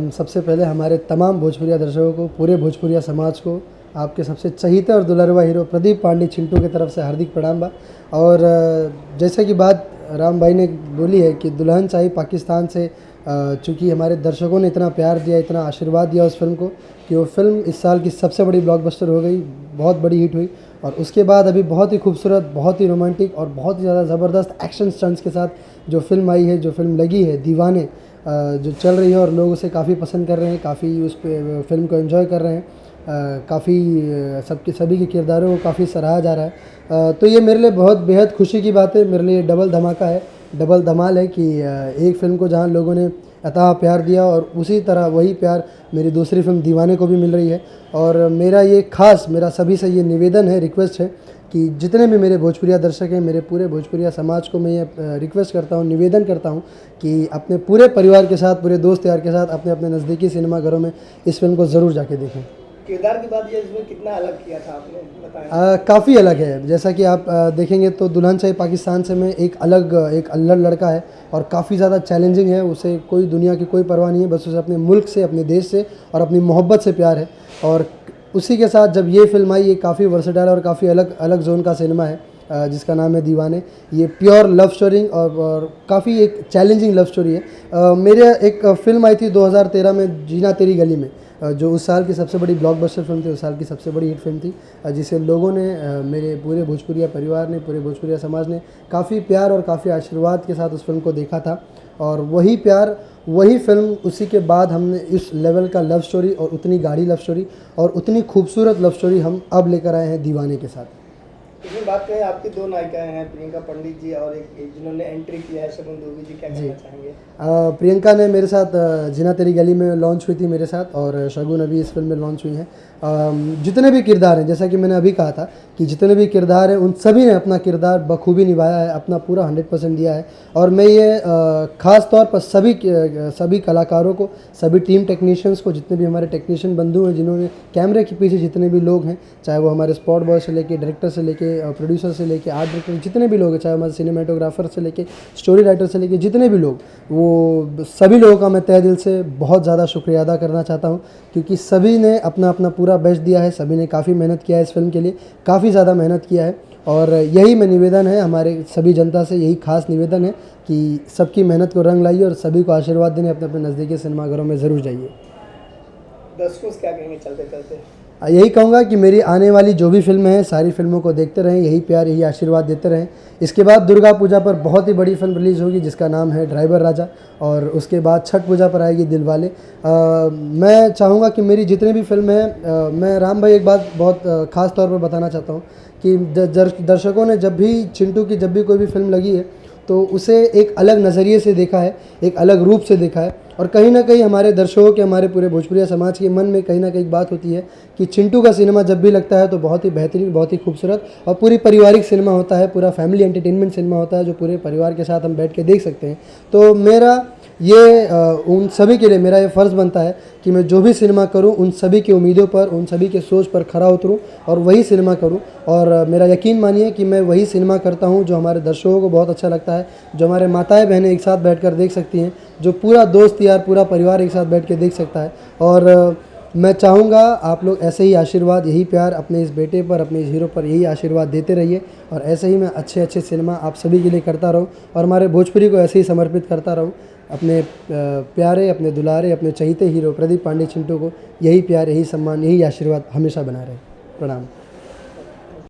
हम सबसे पहले हमारे तमाम भोजपुरिया दर्शकों को, पूरे भोजपुरिया समाज को, आपके सबसे चहीते और दुलरवा हीरो प्रदीप पांडे चिंटू की तरफ से हार्दिक प्रणाम बा। और जैसे कि बात राम भाई ने बोली है कि दुल्हन चाहिए पाकिस्तान से, चूँकि हमारे दर्शकों ने इतना प्यार दिया, इतना आशीर्वाद दिया उस फिल्म को कि वो फिल्म इस साल की सबसे बड़ी ब्लॉकबस्टर हो गई, बहुत बड़ी हिट हुई। और उसके बाद अभी बहुत ही खूबसूरत, बहुत ही रोमांटिक और बहुत ही ज़्यादा ज़बरदस्त एक्शन स्टंट्स के साथ जो फिल्म आई है, जो फिल्म लगी है दीवाने, जो चल रही है और लोग उसे काफ़ी पसंद कर रहे हैं, काफ़ी उस फिल्म को एंजॉय कर रहे हैं। काफ़ी सभी के किरदारों को काफ़ी सराहा जा रहा है। तो ये मेरे लिए बहुत बेहद खुशी की बात है, मेरे लिए डबल धमाका है, डबल धमाल है कि एक फ़िल्म को जहाँ लोगों ने अथाह प्यार दिया और उसी तरह वही प्यार मेरी दूसरी फिल्म दीवाने को भी मिल रही है। और मेरा सभी से ये निवेदन है, रिक्वेस्ट है कि जितने भी मेरे भोजपुरिया दर्शक हैं, मेरे पूरे भोजपुरिया समाज को मैं ये रिक्वेस्ट करता हूँ, निवेदन करता हूँ कि अपने पूरे परिवार के साथ, पूरे दोस्त यार के साथ अपने अपने नज़दीकी सिनेमाघरों में इस फिल्म को ज़रूर जाके देखें। किरदार की बात ये इसमें कितना अलग किया था आपने, बताया? काफ़ी अलग है। जैसा कि आप देखेंगे तो दुल्हन चाहिए पाकिस्तान से में एक अल्लड़ लड़का है और काफ़ी ज़्यादा चैलेंजिंग है। उसे कोई दुनिया की कोई परवाह नहीं है, बस उसे अपने मुल्क से, अपने देश से और अपनी मोहब्बत से प्यार है। और उसी के साथ जब ये फिल्म आई, ये काफ़ी वर्सेटाइल और काफ़ी अलग अलग जोन का सिनेमा है, जिसका नाम है दीवाने। ये प्योर लव स्टोरी और काफ़ी एक चैलेंजिंग लव स्टोरी है। मेरे एक फ़िल्म आई थी 2013 में, जीना तेरी गली में, जो उस साल की सबसे बड़ी ब्लॉकबस्टर फिल्म थी, उस साल की सबसे बड़ी हिट फिल्म थी, जिसे लोगों ने, मेरे पूरे भोजपुरिया परिवार ने, पूरे भोजपुरिया समाज ने काफ़ी प्यार और काफ़ी आशीर्वाद के साथ उस फिल्म को देखा था। और वही प्यार, वही फिल्म, उसी के बाद हमने इस लेवल का लव स्टोरी और उतनी गाढ़ी लव स्टोरी और उतनी खूबसूरत लव स्टोरी हम अब लेकर आए हैं दीवाने के साथ। इसमें बात करें, आपकी दो नायिकाएं हैं, प्रियंका पंडित जी और एक जिन्होंने एंट्री किया है, शगुन दूबी जी, क्या कहना चाहेंगे? प्रियंका ने मेरे साथ जीना तेरी गली में लॉन्च हुई थी मेरे साथ, और शगुन अभी इस फिल्म में लॉन्च हुई हैं। जितने भी किरदार हैं, जैसा कि मैंने अभी कहा था कि जितने भी किरदार हैं, उन सभी ने अपना किरदार बखूबी निभाया है, अपना पूरा 100% दिया है। और मैं ये ख़ास तौर पर सभी कलाकारों को, सभी टीम टेक्नीशियंस को, जितने भी हमारे टेक्नीशियन बंधु हैं, जिन्होंने कैमरे के पीछे जितने भी लोग हैं, चाहे वो हमारे स्पॉट बॉय से लेके, डायरेक्टर से लेके, प्रोड्यूसर से लेके, आर्ट डायरेक्टर, जितने भी लोग हैं, चाहे हमारे सिनेमाटोग्राफर से लेके, स्टोरी राइटर से लेके, जितने भी लोग, वो सभी लोगों का मैं तहे दिल से बहुत ज़्यादा शुक्रिया अदा करना चाहता हूँ, क्योंकि सभी ने अपना अपना पूरा बेस्ट दिया है, सभी ने काफ़ी मेहनत किया है इस फिल्म के लिए, काफ़ी ज़्यादा मेहनत किया है। और यही मैं निवेदन है हमारे सभी जनता से, यही खास निवेदन है कि सबकी मेहनत को रंग लाइए और सभी को आशीर्वाद देने अपने अपने नज़दीकी सिनेमाघरों में ज़रूर जाइए। दर्शकों से क्या कहेंगे चलते चलते? यही कहूँगा कि मेरी आने वाली जो भी फिल्में हैं, सारी फिल्मों को देखते रहें, यही प्यार, यही आशीर्वाद देते रहें। इसके बाद दुर्गा पूजा पर बहुत ही बड़ी फिल्म रिलीज़ होगी जिसका नाम है ड्राइवर राजा, और उसके बाद छठ पूजा पर आएगी दिलवाले। मैं चाहूँगा कि मेरी जितनी भी फिल्में हैं, मैं राम भाई एक बात बहुत ख़ास तौर पर बताना चाहता हूँ कि दर्शकों ने जब भी चिंटू की जब भी कोई भी फिल्म लगी है तो उसे एक अलग नज़रिए से देखा है, एक अलग रूप से देखा है। और कहीं ना कहीं हमारे दर्शकों के, हमारे पूरे भोजपुरिया समाज के मन में कहीं ना कहीं बात होती है कि चिंटू का सिनेमा जब भी लगता है तो बहुत ही बेहतरीन, बहुत ही खूबसूरत और पूरी पारिवारिक सिनेमा होता है, पूरा फैमिली एंटरटेनमेंट सिनेमा होता है, जो पूरे परिवार के साथ हम बैठ के देख सकते हैं। तो उन सभी के लिए मेरा ये फ़र्ज़ बनता है कि मैं जो भी सिनेमा करूं, उन सभी की उम्मीदों पर, उन सभी के सोच पर खरा उतरूं और वही सिनेमा करूं। और मेरा यकीन मानिए कि मैं वही सिनेमा करता हूं जो हमारे दर्शकों को बहुत अच्छा लगता है, जो हमारे माताएं बहनें एक साथ बैठकर देख सकती हैं, जो पूरा दोस्त यार, पूरा परिवार एक साथ बैठ के देख सकता है। और मैं चाहूँगा आप लोग ऐसे ही आशीर्वाद, यही प्यार अपने इस बेटे पर, अपने इस हीरो पर यही आशीर्वाद देते रहिए, और ऐसे ही मैं अच्छे अच्छे सिनेमा आप सभी के लिए करता रहूँ और हमारे भोजपुरी को ऐसे ही समर्पित करता रहूँ। अपने प्यारे, अपने दुलारे, अपने चहीते हीरो प्रदीप पांडे चिंटू को यही प्यार, यही सम्मान, यही आशीर्वाद हमेशा बना रहे। प्रणाम।